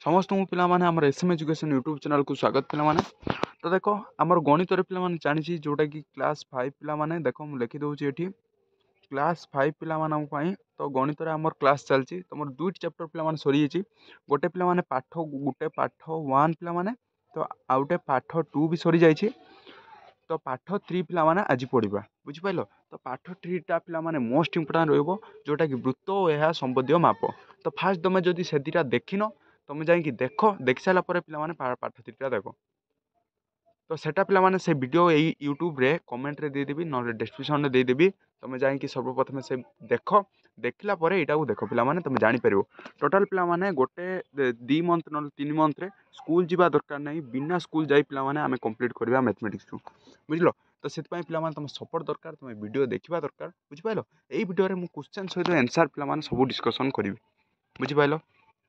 समस्त पिलाने आम एसएम एजुकेशन यूट्यूब चैनल को स्वागत पिलाने। तो देख आमर गणित पिलाने जानी जोटा कि क्लास 5 पिलाने देख मुझे लिखिदे ये क्लास 5 पिलानी। तो गणित आमर क्लास चलती तुम दुईट चैप्टर पिलाने सरी गोटे पिलाने पाठ गोटे पाठ 1 पिलाने तो आउटे पाठ 2 भी सरी जाइए। तो पाठ 3 पिलाने आज पढ़ा बुझिपाल। तो पाठ 3टा पिलाने मोस्ट इंपोर्टां रोटा कि वृत्त और यह संबंधी माप। तो फास्ट तुम जदि से दुटा देखिन तुम जाकि देखि सारापर पिलाने पाठ 3टा देख। तो सेटा पिलाने से वीडियो यही यूट्यूब रे कमेंट रे देदेवी ना डिस्क्रिप्शन रे देदेवी। तुम जाकि सर्वप्रथम से देख देखला पर यहाँ को देख पिलाने तुम जापर। टोटाल पिलाने गोटे 2 मंथ ना 3 मंथ स्कूल जावा दरकार नहीं बिना स्कूल जाई पिलाने आम कंप्लीट करवा मैथमेटिक्स बुझल। तो से पिलाने तुम सपोर्ट दरकार तुम वीडियो देखा दरकार बुझिपाल। यही वीडियो में क्वेश्चन सहित आंसर पिलाने सब डिस्कसन करी बुझिपाल।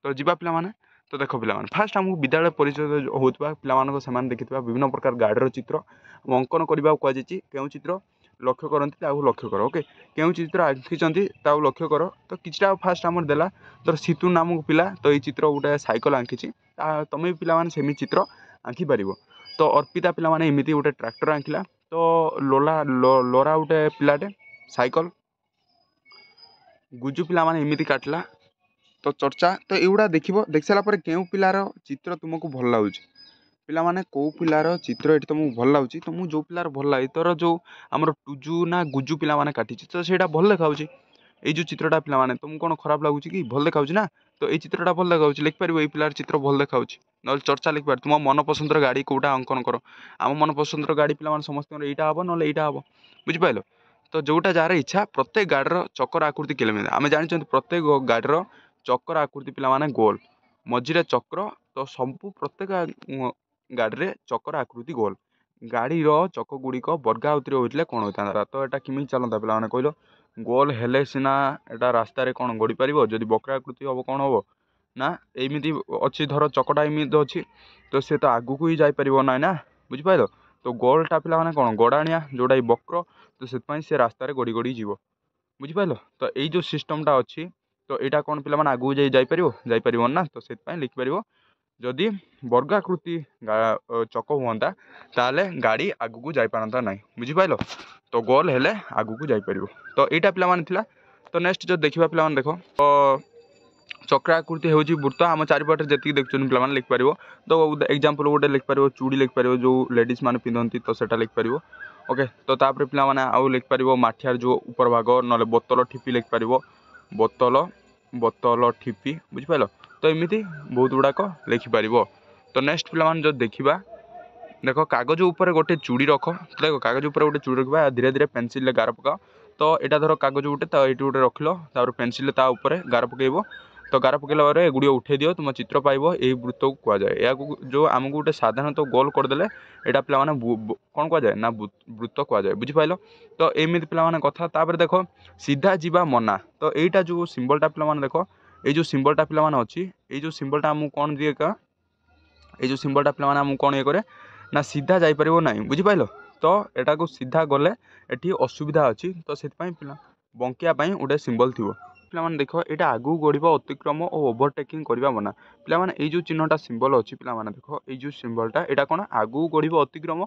तो जीवा पिलाने। तो देख पिलाने फास्ट आमको विद्यालय परिचय होता पिला देखी विभिन्न प्रकार गाड़ीर चित्र अंकन करने कहुई क्यों चित्र लक्ष्य करती लक्ष्य कर ओके क्यों चित्र आंकिंट लक्ष्य कर। तो किसी फास्ट आम देला तो सीतु नामक पिला तो ये चित्र गोटे साइकेल आंकी तुम भी पिलाने सेमी चित्र आंकी पार। तो अर्पिता पिलाने एमती गोटे ट्रैक्टर आंकिला। तो लोरा गोटे पिलाटे साइकेल गुजु पिलाने एमती काटला। तो चर्चा तो युवा देख सारापर क्यों पिलार चित्र तुमको भल लगुच पिलाने कौ पिलार चित्र ये तुमको भल लगुच तुमको जो पिलार भल लगे तोर जो आमर टुजु ना गुजु पिलाने काटी तो ସେଇଟା भल देखाऊँ। ये जो चित्रटा पिलाने तुमको कौन खराब लगुच कि भल देखाऊँ ना। तो ये चित्रटा भल देखाऊँ लिखिपार ये पिलार चित्र भल देखाऊँ ना चर्चा लिखिपार तुम मन पसंदर गाड़ी कौटा अंकन कर आम मन पसंदर गाड़ी पिलाने समस्त यहाँ हम ना यहाँ हम बुझिपाल। तो जोटा जार इच्छा प्रत्येक गाड़ीर चक्कर आकृति केले आम जानी प्रत्येक गाड़ीर चक्कर आकृति पिलाने गोल मझिरे चक्र। तो सब प्रत्येक गाड़ी रे चक्कर आकृति गोल गाड़ीर चक गुड़िक वर्गावृत्ति होते कौन होता। तो यहाँ किमी चलता पिलाने कहल गोल हेले सीना एटा रास्तार कौन गड़ी पार जदि वक्राकृति हम कौन हम ना एमती अच्छी धर चकटा एमती अच्छी तो सी तो आगू को ही जापर ना ना बुझिपाल। तो गोलटा पिलाने कौन गड़ाणिया जोटा वक्र तो से रास्तार गड़ी गड़ी जीव बुझिपाल। तो यही जो सिस्टमटा अच्छी तो यहाँ कौन पिलाने आगू जापर ना। तो से लिखिपर जदि वर्गाकृति चक हुआ ताले गाड़ी आगू को जापारता ना बुझिपाल। तो गोल हेले आगू को जापर। तो यहाँ पिलाने थिला। तो नेक्स्ट जो देखा पिलाने देख तो चक्राकृति हूँ वृत्त आम चारिपटे जी देखुन पे लिखिपर। तो एग्जांपल गोटे लिखिपर चूड़ी लिखिपर जो लेडीज मैंने पिंधती तो सेटा लिखिपर ओके। तो तापर पिलाने आउ लिखिपर माठियार जो ऊपर भाग ना बोतल ठिपी लिखिपर बोतल बोतल ठिपी बुझिपाल। तो एमती बहुत गुड़ाक लिखिपर। तो नेक्स्ट पिलाने जो देखा देख कागज उपर गोटे चूड़ी रख देख कागज उपर गोटे चूड़ी रखा धीरे धीरे पेनसिल गार पकाओ। तो यहाँ धर कागज गोटे तो ये गोटे रखल तापर पेनसिल गार पकड़। तो गार पकड़ा एगुड़ी उठे दियो तुम चित्र पाइब यही वृत्त को कहुए या जो आमको गोटे साधारण गोल करदे यहाँ पिलाने कौन कहुए ना वृत्त कहुए बुझिपाल। तो एमती पिलाने कथा तापर देख सीधा जीवा मना। तो यहाँ जो सिम्बलटा पिलाने देख ये जो सिम्बलटा पिलाने अच्छी ये जो सिम्बलटा आमको कौन दिए का ये जो सिम्बलटा पिलाने आमको कौन ये करे ना सीधा जापर ना बुझिपाल। तो यहाँ को सीधा गले ये असुविधा अच्छी तो से पिला बंकियापाई गोटे सिम्बल थी पिलाने देख यहाँ आगू गढ़ अतिक्रम और ओभरटेकिंग करवा मना पिलाने ये जो चिन्हटा सिम्बल अच्छी पिलाने देख ये जो सिम्बलटा यहाँ कौन आगू गढ़ अतिक्रम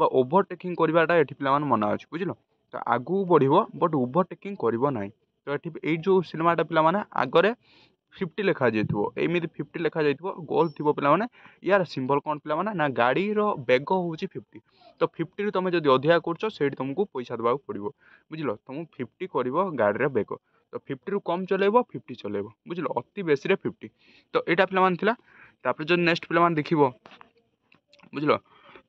बा ओभरटेकिंग करवाटा ये पिलाने मना अच्छी बुझल। तो आगू बढ़ बट ओभरटेकिंग करना। तो ये जो सिनेमाटा पिलाने आगरे 50 लिखा एमती 50 लिखा गोल थी पिलाने यार सिंबल कौन पिलाने ना गाड़ीर बेग हूँ 50। तो 50 तुम जब अधिका कर तुमको पैसा देवा पड़ो बुझल। तुम 50 कर गाड़ी बेग तो 50 रु कम चलेब 50 चलेब बुझल अति बेसी 50। तो यहाँ पिलाने तापर जो नेक्स्ट पिलाने देख बुझल।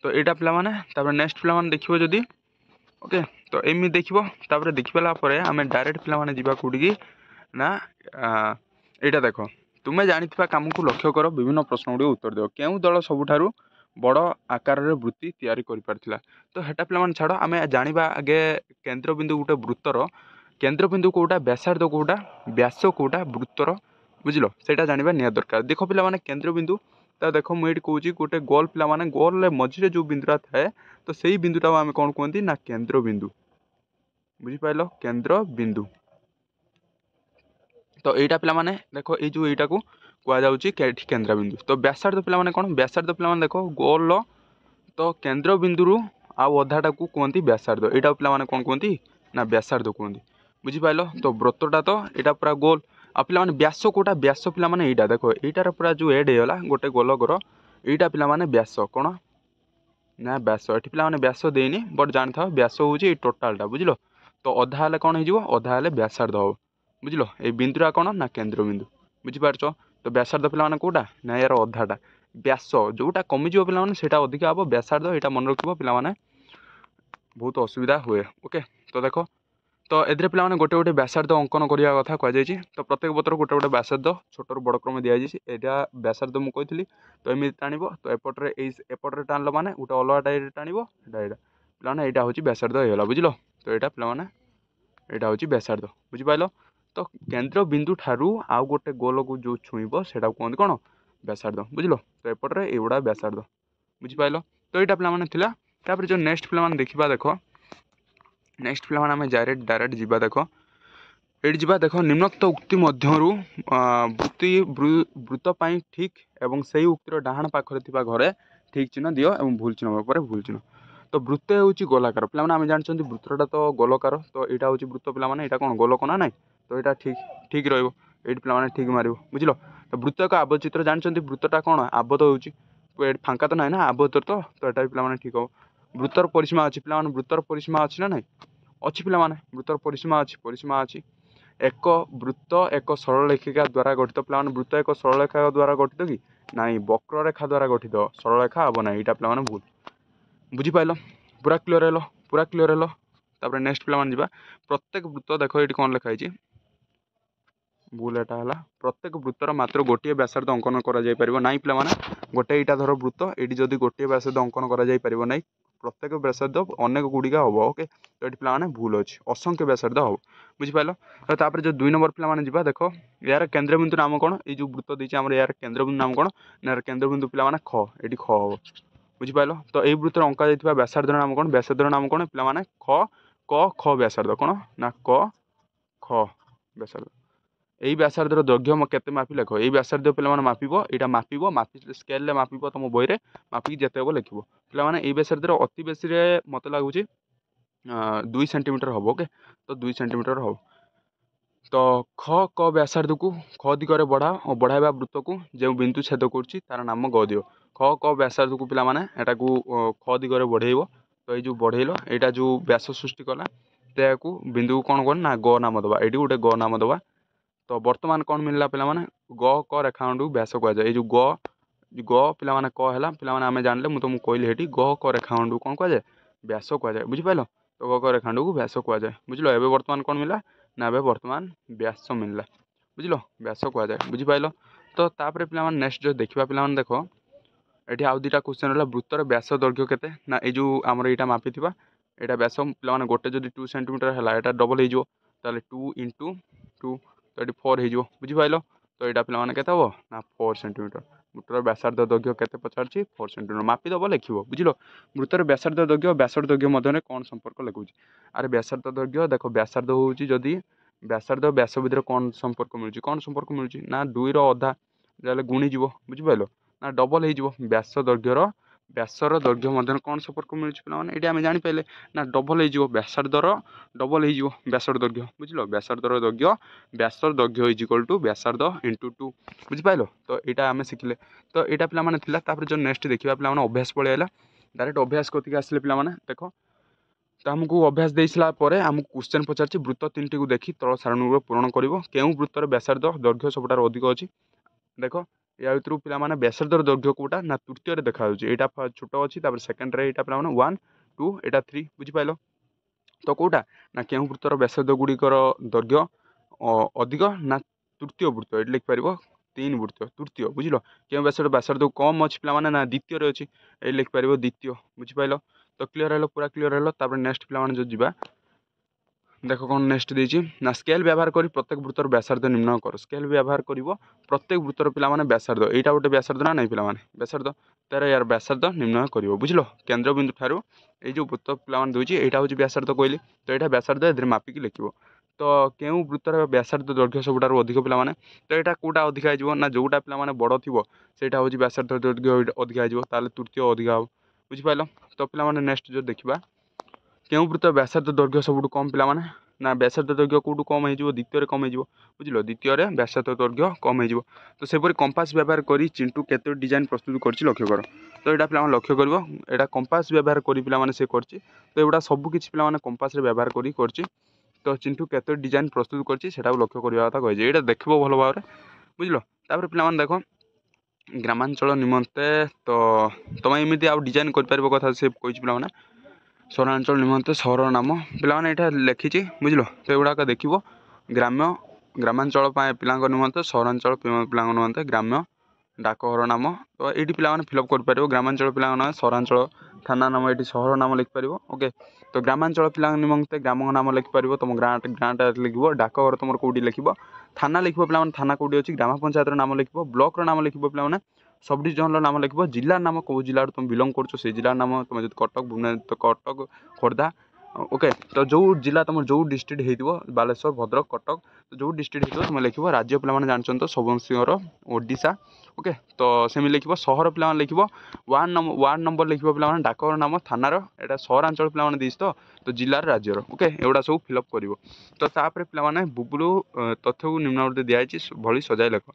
तो यहाँ पिलाने नेक्स्ट पिलाने देखो जदि ओके। तो एमती देखिपारा आम डायरेक्ट पिलाने जावा कौटी ना यहाँ देख तुम्हें जानी कम को लक्ष्य कर विभिन्न प्रश्न गुड़ी उत्तर देव क्यों दल सबुठारु बड़ आकार वृत्ति तैयारी कर पारथिला। तो हेटा पिलाने छाड़ आम जाना आगे केन्द्रबिंदु गोटे वृत्तर केन्द्रबिंदु कौटा व्यासार्ध कौटा व्यास कौटा वृत्तर बुझल सेटा जाना निया दरकार। देख पिलाने केन्द्रबिंदु तो देख मुझे कौच गोटे गोल पिलाने गोल मझे जो बिंदुटा थाए तो सही बिंदुटा आम कौन कहते ना केन्द्रबिंदु बुझिपाल केन्द्रबिंदु। तो यहाँ पिलाने देख ये जो यहाँ को କୁହାଯାଉଛି କେନ୍ଦ୍ରବିନ୍ଦୁ। ତ ବ୍ୟାସାର୍ଦ୍ଧ ପିଲାମାନେ କ'ଣ, ବ୍ୟାସାର୍ଦ୍ଧ ପିଲାମାନେ ଦେଖ ଗୋଲ ତ କେନ୍ଦ୍ରବିନ୍ଦୁରୁ ଆଉ ଅଧାଟାକୁ କୁହନ୍ତି ବ୍ୟାସାର୍ଦ୍ଧ। ଏଇଟା ପିଲାମାନେ କ'ଣ କୁହନ୍ତି ନା ବ୍ୟାସାର୍ଦ୍ଧ କୁହନ୍ତି। ବୁଝିପାରିଲ। ତ ବୃତ୍ତଟା ତ ଏଇଟା ପୁରା ଗୋଲ। ଆଉ ପିଲାମାନେ ବ୍ୟାସ କେଉଁଟା, ବ୍ୟାସ ପିଲାମାନେ ଏଇଟା ଦେଖ, ଏଇଟାର ପୁରା ଯେଉଁ ଏଡ୍ ହେଇଗଲା ଗୋଟେ ଗୋଲକର, ଏଇଟା ପିଲାମାନେ ବ୍ୟାସ କ'ଣ ନା ବ୍ୟାସ। ଏଠି ପିଲାମାନେ ବ୍ୟାସ ଦେଇନି ବଟ୍ ଜାଣିଥାଅ ବ୍ୟାସ ହେଉଛି ଏଇ ଟୋଟାଲଟା। ବୁଝିଲ। ତ ଅଧା ହେଲେ କ'ଣ ହେଇଯିବ, ଅଧା ହେଲେ ବ୍ୟାସାର୍ଦ୍ଧ ହେବ। ବୁଝିଲ। ଏଇ ବିନ୍ଦୁଟା କ'ଣ ନା କେନ୍ଦ୍ରବିନ୍ଦୁ। ବୁଝିପାରୁଛ। ତ ବ୍ୟାସାର୍ଦ୍ଧ ପିଲାମାନେ କେଉଁଟା ନା ଏହାର ଅଧାଟା। ବ୍ୟାସ ଯେଉଁଟା କମିଯିବ ପିଲାମାନେ ସେଇଟା ଅଧିକା ହେବ। ବ୍ୟାସାର୍ଦ୍ଧ ଏଇଟା ମନେ ରଖିବ ପିଲାମାନେ, ବହୁତ ଅସୁବିଧା ହୁଏ। ଓକେ। ତ ଦେଖ, ତ ଏଥିରେ ପିଲାମାନେ ଗୋଟେ ଗୋଟେ ବ୍ୟାସାର୍ଦ୍ଧ ଅଙ୍କନ କରିବା କଥା କୁହାଯାଇଛି। ତ ପ୍ରତ୍ୟେକ ପତ୍ର ଗୋଟେ ଗୋଟେ ବ୍ୟାସାର୍ଦ୍ଧ ଛୋଟରୁ ବଡ଼ କ୍ରମେ ଦିଆଯାଇଛି। ଏଇଟା ବ୍ୟାସାର୍ଦ୍ଧ ମୁଁ କହିଥିଲି। ତ ଏମିତି ଟାଣିବ। ତ ଏପଟରେ ଟାଣିଲ ମାନେ ଗୋଟେ ଅଲଗା ଟାଇପ୍ରେ ଟାଣିବ। ଏଇଟା ପିଲାମାନେ ଏଇଟା ହେଉଛି ବ୍ୟାସାର୍ଦ୍ଧ ହେଇଗଲା। ବୁଝିଲ। ତ ଏଇଟା ପିଲାମାନେ ଏଇଟା ହେଉଛି ବ୍ୟାସାର୍ଦ୍ଧ। ବୁଝିପାରିଲ। ତ କେନ୍ଦ୍ରବିନ୍ଦୁ ଠାରୁ ଆଉ ଗୋଟେ ଗୋଲକୁ ଯେଉଁ ଛୁଇଁବ ସେଇଟାକୁ କୁହନ୍ତି କ'ଣ ବ୍ୟାସାର୍ଦ୍ଧ। ବୁଝିଲ। ତ ଏପଟରେ ଏଇଗୁଡ଼ା ବ୍ୟାସାର୍ଦ୍ଧ। ବୁଝିପାରିଲ। ତ ଏଇଟା ପିଲାମାନେ ଥିଲା। ତାପରେ ଯେଉଁ ନେକ୍ସଟ ପିଲାମାନେ ଦେଖିବା, ଦେଖ ନେକ୍ସଟ ପିଲାମାନେ ଆମେ ଡାଇରେକ୍ଟ ଯିବା। ଦେଖ ଏଇଠି ଯିବା। ଦେଖ ନିମ୍ନୋକ୍ତ ଉକ୍ତି ମଧ୍ୟରୁ ବୃତ୍ତ ପାଇଁ ଠିକ୍ ଏବଂ ସେହି ଉକ୍ତିର ଡାହାଣ ପାଖରେ ଥିବା ଘରେ ଠିକ୍ ଚିହ୍ନ ଦିଅ ଏବଂ ଭୁଲ ଚିହ୍ନ ପରେ ଭୁଲ ଚିହ୍ନ। ତ ବୃତ୍ତ ହେଉଛି ଗୋଲାକାର। ପିଲାମାନେ ଆମେ ଜାଣିଛନ୍ତି ବୃତ୍ତଟା ତ ଗୋଲକାର। ତ ଏଇଟା ହେଉଛି ବୃତ୍ତ ପିଲାମାନେ, ଏଇଟା କ'ଣ ଗୋଲକ ନା ନାହିଁ। ତ ଏଇଟା ଠିକ୍ ରହିବ। ଏଇଠି ପିଲାମାନେ ଠିକ୍ ମାରିବ। ବୁଝିଲ। ତ ବୃତ୍ତ ଏକ ଆବଦ୍ଧ ଚିତ୍ର ଜାଣିଛନ୍ତି, ବୃତ୍ତଟା କ'ଣ ଆବଦ୍ଧ ହେଉଛି। ଏଠି ଫାଙ୍କା ତ ନାହିଁ ନା, ଆବଦ୍ଧ। ତ ଏଇଟା ବି ପିଲାମାନେ ଠିକ୍ ହେବ। ବୃତ୍ତର ପରିସୀମା ଅଛି। ପିଲାମାନେ ବୃତ୍ତର ପରିସୀମା ଅଛି ନା ନାହିଁ, ଅଛି ପିଲାମାନେ। ବୃତ୍ତର ପରିସୀମା ଅଛି। ଏକ ବୃତ୍ତ ଏକ ସରଳରେଖିକା ଦ୍ୱାରା ଗଠିତ। ପିଲାମାନେ ବୃତ୍ତ ଏକ ସରଳରେଖା ଦ୍ୱାରା ଗଠିତ କି ନାହିଁ, ବକ୍ରରେଖା ଦ୍ୱାରା ଗଠିତ। ସରଳରେଖା ହେବ ନାହିଁ, ଏଇଟା ପିଲାମାନେ ଭୁଲ। ବୁଝିପାରିଲ। ପୁରା କ୍ଲିୟର ହେଲ। ତାପରେ ନେକ୍ସଟ ପିଲାମାନେ ଯିବା। ପ୍ରତ୍ୟେକ ବୃତ୍ତ ଦେଖ ଏଇଠି କ'ଣ ଲେଖା ହେଇଛି, ଭୁଲ ଏଟା ହେଲା। ପ୍ରତ୍ୟେକ ବୃତ୍ତର ମାତ୍ର ଗୋଟିଏ ବ୍ୟାସାର୍ଦ୍ଧ ଅଙ୍କନ କରାଯାଇପାରିବ ନାହିଁ। ପିଲାମାନେ ଗୋଟେ ଏଇଟା ଧର ବୃତ୍ତ, ଏଇଠି ଯଦି ଗୋଟିଏ ବ୍ୟାସାର୍ଦ୍ଧ ଅଙ୍କନ କରାଯାଇପାରିବ ନାହିଁ, ପ୍ରତ୍ୟେକ ବ୍ୟାସାର୍ଦ୍ଧ ଅନେକ ଗୁଡ଼ିକ ହେବ। ଓକେ। ତ ଏଠି ପିଲାମାନେ ଭୁଲ ଅଛି, ଅସଂଖ୍ୟ ବ୍ୟାସାର୍ଦ୍ଧ ହେବ। ବୁଝିପାରିଲ। ତାପରେ ଯେଉଁ 2 ନମ୍ବର ପିଲାମାନେ ଯିବା। ଦେଖ ଏହାର କେନ୍ଦ୍ରବିନ୍ଦୁ ନାମ କ'ଣ, ଏଇ ଯେଉଁ ବୃତ୍ତ ଦେଇଛି ଆମର ଏହାର କେନ୍ଦ୍ରବିନ୍ଦୁ ନାମ କ'ଣ ନା ଏହାର କେନ୍ଦ୍ରବିନ୍ଦୁ ପିଲାମାନେ ଖ। ଏଠି ଖ ହେବ। ବୁଝିପାରିଲ। ତ ଏଇ ବୃତ୍ତରେ ଅଙ୍କା ଯାଇଥିବା ବ୍ୟାସାର୍ଦ୍ଧର ନାମ କ'ଣ, ବ୍ୟାସାର୍ଦ୍ଧର ନାମ କ'ଣ ପିଲାମାନେ ଖ ବ୍ୟାସାର୍ଦ୍ଧ। କ'ଣ ନା ଖ ବ୍ୟାସାର୍ଦ୍ଧ। ଏଇ ବ୍ୟାସାର୍ଦ୍ଧର ଦୈର୍ଘ୍ୟ କେତେ ମାପି ଲେଖ। ଏଇ ବ୍ୟାସାର୍ଦ୍ଧ ପିଲାମାନେ ମାପିବ, ଏଇଟା ମାପି ସ୍କେଲରେ ମାପିବ, ତୁମ ବହିରେ ମାପିକି ଯେତେ ହେବ ଲେଖିବ। ପିଲାମାନେ ଏଇ ବ୍ୟାସାର୍ଦ୍ଧର ଅତି ବେଶୀରେ ମୋତେ ଲାଗୁଛି 2 ସେଣ୍ଟିମିଟର ହେବ। ଓକେ। ତ 2 ସେଣ୍ଟିମିଟର ହେବ। ତ କ ବ୍ୟାସାର୍ଦ୍ଧକୁ ଖ ଦିଗରେ ବଢ଼ାଇବା ବୃତ୍ତକୁ ଯେଉଁ ବିନ୍ଦୁ ଛେଦ କରୁଛି ତାର ନାମ ଗ ଦିଅ। କ ବ୍ୟାସାର୍ଦ୍ଧକୁ ପିଲାମାନେ ଏଟାକୁ ଖ ଦିଗରେ ବଢ଼େଇବ। ତ ଏଇ ଯେଉଁ ବଢ଼େଇଲ, ଏଇଟା ଯେଉଁ ବ୍ୟାସ ସୃଷ୍ଟି କଲା, ତାକୁ ବିନ୍ଦୁକୁ କ'ଣ କର ନା ଗ ନାମ ଦେବା। ଏଇଠି ଗୋଟେ ଗ ନାମ ଦେବା। ତ ବର୍ତ୍ତମାନ କ'ଣ ମିଳିଲା ପିଲାମାନେ, ଗ କ ରେଖାଖଣ୍ଡକୁ ବ୍ୟାସ କୁହାଯାଏ। ଏଇ ଯେଉଁ ଗ ପିଲାମାନେ କ ହେଲା, ପିଲାମାନେ ଆମେ ଜାଣିଲେ, ମୁଁ ତୁମକୁ କହିଲି ଏଠି ଗ କ ରେଖାଖଣ୍ଡକୁ କ'ଣ କୁହାଯାଏ, ବ୍ୟାସ କୁହାଯାଏ। ବୁଝିପାରିଲ। ତ ଗ କ ରେଖାଖଣ୍ଡକୁ ବ୍ୟାସ କୁହାଯାଏ। ବୁଝିଲ। ଏବେ ବର୍ତ୍ତମାନ କ'ଣ ମିଳିଲା ନା ଏବେ ବର୍ତ୍ତମାନ ବ୍ୟାସ ମିଳିଲା। ବୁଝିଲ। ବ୍ୟାସ କୁହାଯାଏ। ବୁଝିପାରିଲ। ତ ତାପରେ ପିଲାମାନେ ନେକ୍ସଟ ଯଦି ଦେଖିବା, ପିଲାମାନେ ଦେଖ ଏଠି ଆଉ ଦୁଇଟା କ୍ୱେଶ୍ଚନ୍ ରହିଲା। ବୃତ୍ତର ବ୍ୟାସ ଦୈର୍ଘ୍ୟ କେତେ ନା ଏଇ ଯେଉଁ ଆମର ଏଇଟା ମାପିଥିବା ଏଇଟା ବ୍ୟାସ ପିଲାମାନେ ଗୋଟେ ଯଦି 2 ସେଣ୍ଟିମିଟର ହେଲା, ଏଇଟା ଡବଲ୍ ହେଇଯିବ। ତାହେଲେ 2 × 2 ତ ଏଠି 4 ହେଇଯିବ। ବୁଝିପାରିଲ। ତ ଏଇଟା ପିଲାମାନେ କେତେ ହେବ ନା 4 ସେଣ୍ଟିମିଟର। ବୃତ୍ତର ବ୍ୟାସାର୍ଦ୍ଧ ଦୈର୍ଘ୍ୟ କେତେ ପଚାରୁଛି, 4 ସେଣ୍ଟିମିଟର। ମାପିଦେବ ଲେଖିବ। ବୁଝିଲ। ବୃତ୍ତର ବ୍ୟାସାର୍ଦ୍ଧ ଦୈର୍ଘ୍ୟ ମଧ୍ୟରେ କ'ଣ ସମ୍ପର୍କ ଲେଖୁଛି। ଆରେ ବ୍ୟାସାର୍ଦ୍ଧ ଦୈର୍ଘ୍ୟ ଦେଖ, ବ୍ୟାସାର୍ଦ୍ଧ ହେଉଛି ଯଦି ବ୍ୟାସାର୍ଦ୍ଧ ବ୍ୟାସ ଭିତରେ କ'ଣ ସମ୍ପର୍କ ମିଳୁଛି, ନା 2ର ଅଧା ଯାହେଲେ ଗୁଣିଯିବ। ବୁଝିପାରିଲ। ନା ଡବଲ୍ ହେଇଯିବ। ବ୍ୟାସର ଦୈର୍ଘ୍ୟ ମଧ୍ୟରେ କ'ଣ ସମ୍ପର୍କ ମିଳୁଛି ପିଲାମାନେ, ଏଇଠି ଆମେ ଜାଣିପାରିଲେ ନା ଡବଲ୍ ହେଇଯିବ। ବ୍ୟାସାର୍ଦ୍ଧର ଡବଲ୍ ହେଇଯିବ ବ୍ୟାସର ଦୈର୍ଘ୍ୟ। ବୁଝିଲ। ବ୍ୟାସାର୍ଦ୍ଧର ଦୈର୍ଘ୍ୟ ଇଜ୍ ଇକ୍ୱାଲ୍ ଟୁ ବ୍ୟାସାର୍ଦ୍ଧ × 2। ବୁଝିପାରିଲ। ତ ଏଇଟା ଆମେ ଶିଖିଲେ। ତ ଏଇଟା ପିଲାମାନେ ଥିଲା। ତାପରେ ଯେଉଁ ନେକ୍ସଟ ଦେଖିବା, ପିଲାମାନେ ଅଭ୍ୟାସ ପଳେଇଲା। ଡାଇରେକ୍ଟ ଅଭ୍ୟାସ କତିକି ଆସିଲେ ପିଲାମାନେ ଦେଖ, ତ ଆମକୁ ଅଭ୍ୟାସ ଦେଇସାରିଲା ପରେ ଆମକୁ କ୍ୱେଶ୍ଚନ୍ ପଚାରିଛି, ବୃତ୍ତ 3ଟିକୁ ଦେଖି ତଳ ସାରଣୀଗୁଡ଼ିକ ପୂରଣ କରିବ। କେଉଁ ବୃତ୍ତର ବ୍ୟାସାର୍ଦ୍ଧ ଦୈର୍ଘ୍ୟ ସବୁଠାରୁ ଅଧିକ ଅଛି। ଦେଖ ୟା ଭିତରୁ ପିଲାମାନେ ବ୍ୟାସାର୍ଦ୍ଧର ଦୈର୍ଘ୍ୟ କେଉଁଟା ନା ତୃତୀୟରେ ଦେଖାଯାଉଛି। ଏଇଟା ଛୋଟ ଅଛି। ତାପରେ ସେକେଣ୍ଡରେ ଏଇଟା ପିଲାମାନେ 1 2 ଏଇଟା 3। ବୁଝିପାରିଲ। ତ କେଉଁଟା ନା କେଉଁ ବୃତ୍ତର ବ୍ୟାସାର୍ଦ୍ଧ ଗୁଡ଼ିକର ଦୈର୍ଘ୍ୟ ଅଧିକ ନା ତୃତୀୟ ବୃତ୍ତ। ଏଇଠି ଲେଖିପାରିବ 3 ବୃତ୍ତ ତୃତୀୟ। ବୁଝିଲ। କେଉଁ ବ୍ୟାସାର୍ଦ୍ଧ କମ୍ ଅଛି ପିଲାମାନେ ନା ଦ୍ୱିତୀୟରେ ଅଛି। ଏଇଠି ଲେଖିପାରିବ ଦ୍ୱିତୀୟ। ବୁଝିପାରିଲ। ତ କ୍ଲିୟର ହେଲ, ପୁରା କ୍ଲିୟର ହେଲ। ତାପରେ ନେକ୍ସଟ ପିଲାମାନେ ଯେଉଁ ଯିବା, ଦେଖ କ'ଣ ନେକ୍ସଟ ଦେଇଛି ନା ସ୍କେଲ ବ୍ୟବହାର କରି ପ୍ରତ୍ୟେକ ବୃତ୍ତର ବ୍ୟାସାର୍ଦ୍ଧ ନିର୍ଣ୍ଣୟ କର। ସ୍କେଲ ବ୍ୟବହାର କରିବ ପ୍ରତ୍ୟେକ ବୃତ୍ତର ପିଲାମାନେ ବ୍ୟାସାର୍ଦ୍ଧ, ଏଇଟା ଗୋଟେ ବ୍ୟାସାର୍ଦ୍ଧ ନା ନାହିଁ ପିଲାମାନେ, ବ୍ୟାସାର୍ଦ୍ଧ, ତାର ୟାର ବ୍ୟାସାର୍ଦ୍ଧ ନିର୍ଣ୍ଣୟ କରିବ। ବୁଝିଲ। କେନ୍ଦ୍ରବିନ୍ଦୁ ଠାରୁ ଏଇ ଯେଉଁ ବୃତ୍ତ ପିଲାମାନେ ଦେଇଛି, ଏଇଟା ହେଉଛି ବ୍ୟାସାର୍ଦ୍ଧ କହିଲି। ତ ଏଇଟା ବ୍ୟାସାର୍ଦ୍ଧ ଏଥିରେ ମାପିକି ଲେଖିବ। तो केउं वृत्तर व्यासार्ध दैर्घ्य सबुठारु अधिक पिलामाने तो एटा कोटा अधिक आइजो ना जोटा पिलामाने बड़ थिबो सेटा होची व्यासार्ध दैर्घ्य अधिक आइजो ताले तृतीय अधिक हो बुझि पाइलो। तो पिलामाने नेक्स्ट जो देखिबा केउं वृत्त व्यासार्ध दैर्घ्य सबुठु कम पिलामाने ना व्यासार्ध दैर्घ्य कोटु कम हो द्वितीय कम हो बुझिलो द्वितीय व्यासार्ध दैर्घ्य कम हो तो सेपरि कंपास व्यवहार करी चिंटू केते डिजाइन प्रस्तुत करछि लक्ष्य कर तो यहाँ पे लक्ष्य कर एटा कंपास व्यवहार करी पिलामाने से करछि तो एगुड़ा सब किछि पिलामाने कंपास रे व्यवहार करी करछि तो चिंटू केते डिजाइन प्रस्तुत करछि सेटा लक्ष्य करबा कथा कहि एटा देखबो भलो भाबरे बुझिलो। तापर पिलामाने देखो ग्रामांचल निमंते तो तुम एमती आउ डिजाइन कर पारिबो कथा से कहि पिलामाने सहरांचल निमंते सहर नाम पिलामाने एटा लिखिछि बुझिलो। तो एगुड़ाक देखिबो ग्राम्य ग्रामांचल पिला निमंते सहरांचल पिला निमंते ग्राम्य डाकघर नाम तो ये पिलाने फिलअप कर ग्रामांचल पिला ना सहरांचल थाना नाम ये सहर नाम लिखिपर ओके। तो ग्रामांचल पिला निमंते ग्राम नाम लिखिपर तुम गाँटा लिख डाकघर तुम कौटी लिख थाना लिख पे थाना कौटी अच्छी ग्राम पंचायत नाम लिख ब्लॉक नाम लिख पे सब डिविजन नाम लिख जिला नाम कौ जिलू तुम बिलंग कर जिला नाम तुम जो कटक भुवनेश्वर कटक खोर्धा ओके। तो जो जिला तुम जो डिस्ट्रिक्ट हो बालेश्वर भद्रक कटक तो जो डिस्ट्रिक्ट हो तुम लिख राज्य पे जानते तो सबसिंहर ओडिशा ओके। तो सेमि लिख सहर पिला लिख वार्ड नंबर लिख पे डाकघर नाम थानार एटा सहरांचल पिला देश तो जिलार राज्यर ओके एगुड़ा सब फिलअप कर तो तापर पिला बुबुलु तथ्य को निम्न दिखाई भली सजाई लेख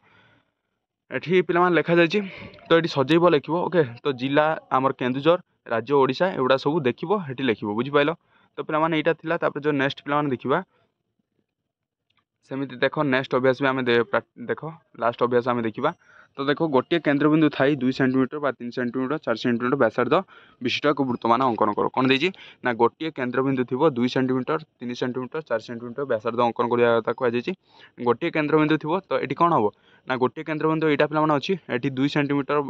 एठी पिला लिखा जाइए तो ये सजैब लिख ओके। तो जिला आमर केन्दुझर राज्य ओडिशा एगुड़ा सब देखो ये लिख बुझिपाल। तो पिला यहाँ जो नेक्स्ट पिला देखा सेमती देख नेक्स्ट अभ्यास भी आम देख लास्ट अभ्यास आम देखा तो देखो गोटे केन्द्रबिंदु थी 2 सेंटीमीटर 3 सेंटीमीटर 4 सेंटीमीटर व्यासार्ध विशिष्ट एक वृत्तमान अंकन कर कौन देती ना गोटे केन्द्रबिंदु थी 2 सेंटीमीटर 3 सेंटीमीटर 4 सेंटीमीटर व्यासार्ध अंकन करता कहुई गोटे केन्द्रबिंदु थी तो ये कौन हम ना गोटे केन्द्रबिंदु यहाँ पे अच्छी ये 2 सेंटीमीटर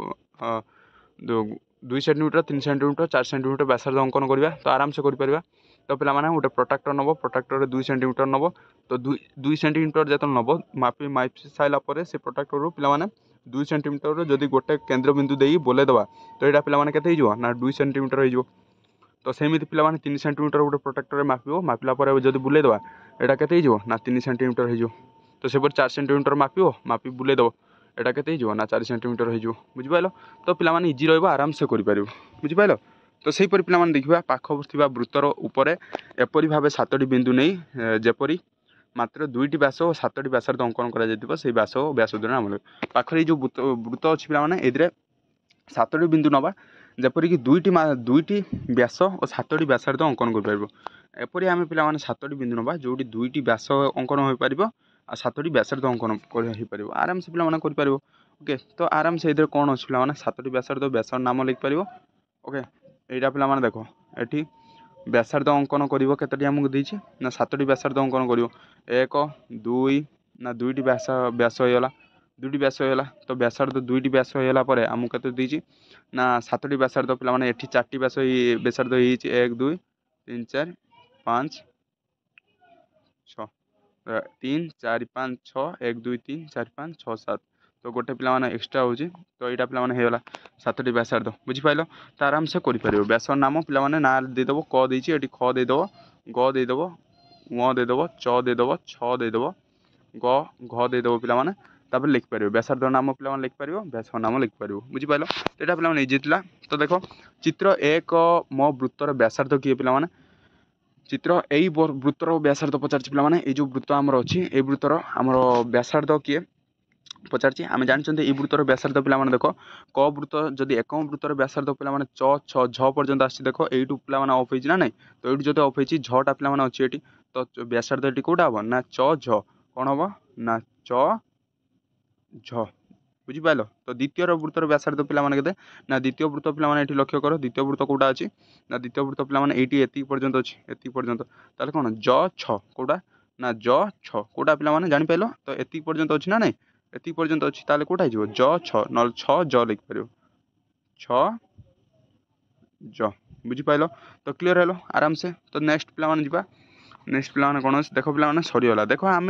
2 सेंटीमीटर 3 सेंटीमीटर 4 सेंटीमीटर व्यासार्ध अंकन करवा तो आराम से कर तो पे गोटे प्रोट्राक्टर नब प्रोट्राक्टर 2 सेंटीमीटर नब तो 2 सेंटीमीटर जो नब मापी सारापर से प्रोट्राक्टर पे 2 सेंटीमीटर जदि गोटे केन्द्रबिंदु दे बोलेदवा तो यहाँ पे ना 2 सेंटीमीटर हो तो सेमती पे 3 सेंटीमीटर गोटे प्रोट्राक्टर मापिब मापिला जब बुलेदवा यहाँ के ना 3 सेंटीमीटर हो तो से 4 सेंटीमीटर मापिब मापी बुलेदव यहाँ के ना 4 सेंटीमीटर हो बुझिपाल। तो पे इजी रराम से कर बुझिपाल। तो सहीपरि पिला देखा पाख वृत्तर उपर एपरी भाव 7टी बिंदु नहीं जेपरी मात्र 2टी व्यास और 7टी व्यासार्ध अंकन कर व्यास और व्यासोदर नाम पाखे जो वृत्त अच्छी पे 7टी बिंदु नवा जेपरिक 2टी व्यास और 7टी व्यासार्ध अंकन कर एपरी आम पे 7टी बिंदु नवा जो 2टी व्यास अंकन हो पार आ 7टी व्यासार्ध अंकन हो आराम से पिला कर ओके। तो आराम से इधर कौन अच्छी पे 7टी व्यासार्ध व्यासर नाम लिखिपर ओके। यहाँ पे देख ये व्यासार्ध अंकन कर आमको देती ना 7टी व्यासार्ध अंकन कर 1 2 ना 2टी व्यास होगा 2टी व्यास होगा तो व्यासार्ध 2टी व्यास होगा आमको केते देती ना 7टी व्यासार्ध पे 4टी व्यासार्ध 1 2 3 4 5 6 3 4 5 6 1 2 3 4 5 6 7 तो गोटे पिला एक्सट्रा हो तो यहाँ पे 7टी व्यासार्ध बुझिपाल। तो आराम से कर व्यास नाम पे ना देदेव क देती ये ख देदेव ग देदेव उ देदेव च देदेव छ देदेव ग घ देदेव पे लिखिपर व्यासार्ध नाम पे लिखिपर व्यास नाम लिखिपर बुझिपाल। तो यहाँ पे इजी था। तो देख चित्र 1 मो वृत्तर व्यासार्ध किए पे चित्र यही वृत्तर व्यासार्ध पचार पे जो वृत्त आमर अच्छी ये वृत्तर आमर व्यासार्ध किए पचार आम जानते ये वृत्तर व्यासार्ध पे देख क वृत्त जदि एक वृत्तर व्यासार्ध पे च छ झ पर्यंत आस देख यू पे अफ हो ना नहीं तो ये जो अफ हो झटा पे अच्छी ये तो व्यासार्ध ये कौटा हम ना च झ कौन हम ना च झ बुझिपाल। तो द्वितीय वृत्तर व्यासार्ध पे ना द्वितीय वृत्त पे लक्ष्य कर द्वितीय वृत्त कौटा अच्छी ना द्वितीय वृत्त पे ये पर्यंत अच्छी ये पर्यंत ताले कौन ज छ कौटा ना ज छ कौटा पे जापार तो ये पर्यंत अच्छी ना नहीं ये पर्यंत अच्छी ताले कौटा हो ज छ ना छ ज लिखिपर छ ज बुझिपाल। तो क्लीयर है आराम से। तो नेक्स्ट पे जा नेक्स्ट पे कौन देख पे सरीगला देख आम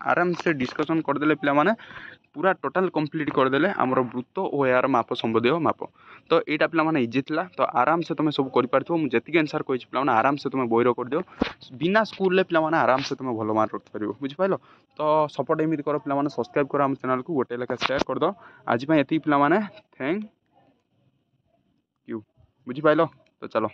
आराम से डिस्कसन करदे पे पूरा टोटाल कंप्लीट करदे आमर वृत्त और यार माप संबंधी माप तो यहाँ पे इजी था तो आराम से तुम सब कर मुझे आंसर कही पे आराम से तुम बही कर दियो बिना स्कूल पे आराम से तुम भल मार्क रखिपार बुझिपाल तो सपोर्ट एमती कर पे सब्सक्राइब कर चैनल को गोटे लेखा शेयर कर दो आज ये पे थैंक यू बुझिपाल तो चलो।